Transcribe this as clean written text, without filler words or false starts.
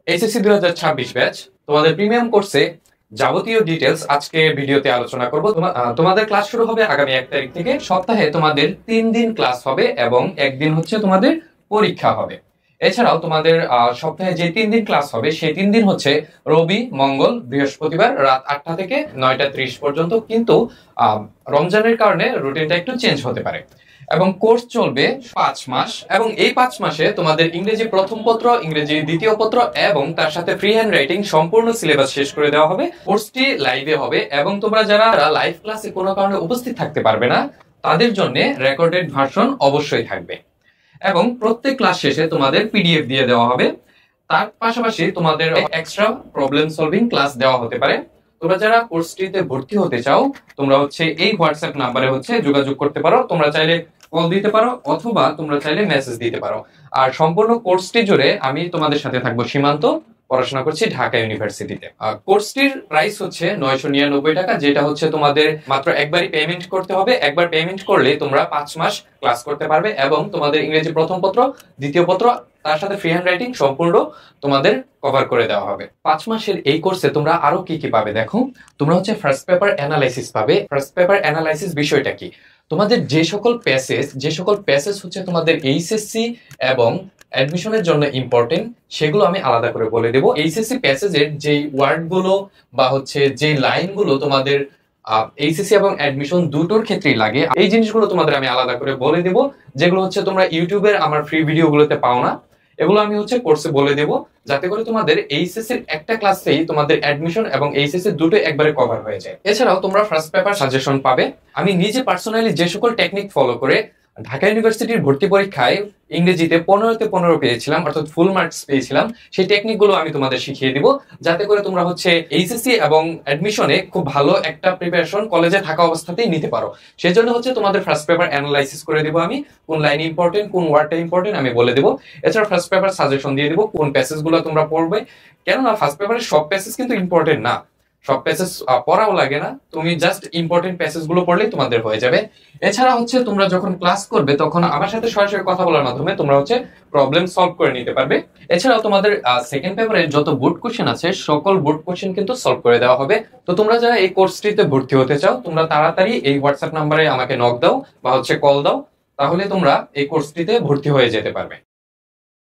HSC 2026 batch তোমাদের premium কোর্সে যাবতীয় ডিটেলস আজকে ভিডিওতে আলোচনা করব। তোমাদের ক্লাস শুরু হবে আগামী 1 তারিখ থেকে। সপ্তাহে তোমাদের 3 দিন ক্লাস হবে এবং একদিন হচ্ছে তোমাদের পরীক্ষা হবে। এছাড়াও তোমাদের সপ্তাহে যে 3 দিন ক্লাস হবে সেই 3 দিন হচ্ছে রবি, মঙ্গল, বৃহস্পতিবার রাত 8টা থেকে 9টা 30 পর্যন্ত। কিন্তু রমজানের কারণে রুটিনটা একটু চেঞ্জ হতে পারে এবং কোর্স চলবে 5 মাস এবং এই 5 মাসে তোমাদের ইংরেজি প্রথম পত্র, ইংরেজি দ্বিতীয় পত্র এবং তার সাথে ফ্রি হ্যান্ড রাইটিং সম্পূর্ণ সিলেবাস শেষ করে দেওয়া হবে। কোর্সটি লাইভে হবে এবং তোমরা যারা লাইভ ক্লাসে কোনো কারণে উপস্থিত থাকতে পারবে না তাদের জন্য রেকর্ডেড ভার্সন অবশ্যই থাকবে এবং প্রত্যেক ক্লাস শেষে তোমাদের পিডিএফ দিয়ে দেওয়া হবে। তার পাশাপাশি তোমাদের এক্সট্রা প্রবলেম সলভিং ক্লাস দেওয়া হতে পারে। তোমরা যারা কোর্সটিতে ভর্তি হতে চাও তোমরা হচ্ছে এই হোয়াটসঅ্যাপ নাম্বারে হচ্ছে যোগাযোগ করতে পারো। তোমরা চাইলে কল দিতে পারো অথবা তোমরা চাইলে মেসেজ দিতে পারো। আর সম্পূর্ণ কোর্সটি জুড়ে আমি তোমাদের সাথে থাকবো সীমান্ত, পড়াশোনা করছি ঢাকা ইউনিভার্সিটিতে। কোর্সটির প্রাইস হচ্ছে 999 টাকা, যেটা হচ্ছে তোমাদের মাত্র একবারই পেমেন্ট করতে হবে। একবার পেমেন্ট করলে তোমরা 5 মাস ক্লাস করতে পারবে এবং তোমাদের ইংরেজি প্রথম পত্র, দ্বিতীয় পত্র তার সাথে ফ্রি হ্যান্ড রাইটিং সম্পূর্ণ তোমাদের কভার করে দেওয়া হবে। 5 মাসের এই কোর্সে তোমরা আরো কি কি পাবে দেখো। তোমরা হচ্ছে ফার্স্ট পেপার অ্যানালাইসিস পাবে। ফার্স্ট পেপার অ্যানালাইসিস বিষয়টা কি? তোমাদের যে সকল প্যাসেজ হচ্ছে তোমাদের এইচএসসি এবং অ্যাডমিশনের জন্য ইম্পর্টেন্ট সেগুলো আমি আলাদা করে বলে দেবো। এইচএসসি প্যাসেজের যে ওয়ার্ড গুলো বা হচ্ছে যে লাইন গুলো তোমাদের এইচএসসি এবং অ্যাডমিশন দুটোর ক্ষেত্রেই লাগে, এই জিনিসগুলো তোমাদের আমি আলাদা করে বলে দেব, যেগুলো হচ্ছে তোমরা ইউটিউবের আমার ফ্রি ভিডিওগুলোতে পাও না। এগুলো আমি হচ্ছে কোর্সে বলে দেব, যাতে করে তোমাদের এইচএসসি এর একটা ক্লাসেই তোমাদের অ্যাডমিশন এবং এইচএসসি দুটো একবারে কভার হয়ে যায়। এছাড়াও তোমরা ফার্স্ট পেপার সাজেশন পাবে। আমি নিজে পার্সোনালি যে সকল টেকনিক ফলো করে ঢাকা ইউনিভার্সিটির ভর্তি পরীক্ষায় ইংরেজিতে 15তে 15 পেয়েছিলাম, অর্থাৎ ফুল মার্কস পেয়েছিলাম, সেই টেকনিকগুলো আমি তোমাদের শিখিয়ে দিব, যাতে করে তোমরা হচ্ছে এইচএসসি এবং অ্যাডমিশনে খুব ভালো একটা প্রিপারেশন কলেজে থাকা অবস্থাতেই নিতে পারো। সেজন্য হচ্ছে তোমাদের ফার্স্ট পেপার অ্যানালাইসিস করে দিব আমি, কোন লাইন ইম্পর্টেন্ট, কোন ওয়ার্ডটা ইম্পর্টেন্ট আমি বলে দেবো। এছাড়া ফার্স্ট পেপার সাজেশন দিয়ে দিব, কোন প্যাসেজগুলো তোমরা পড়বে। কেননা ফার্স্ট পেপারের সব প্যাসেজ কিন্তু ইম্পর্টেন্ট না, সব প্যাসেজ পড়াও লাগে না, তুমি জাস্ট ইম্পর্টেন্ট প্যাসেজ গুলো পড়লেই তোমাদের হয়ে যাবে। এছাড়া হচ্ছে তোমরা যখন ক্লাস করবে তখন আমার সাথে সরাসরি কথা বলার মাধ্যমে তোমরা হচ্ছে প্রবলেম সলভ করে নিতে পারবে। এছাড়াও তোমাদের সেকেন্ড পেপারে যত বোর্ড কোশ্চেন আছে সকল বোর্ড কোশ্চেন কিন্তু সলভ করে দেওয়া হবে। তো তোমরা যারা এই কোর্সটিতে ভর্তি হতে চাও তোমরা তাড়াতাড়ি এই হোয়াটসঅ্যাপ নাম্বারে আমাকে নক দাও বা হচ্ছে কল দাও, তাহলে তোমরা এই কোর্সটিতে ভর্তি হয়ে যেতে পারবে।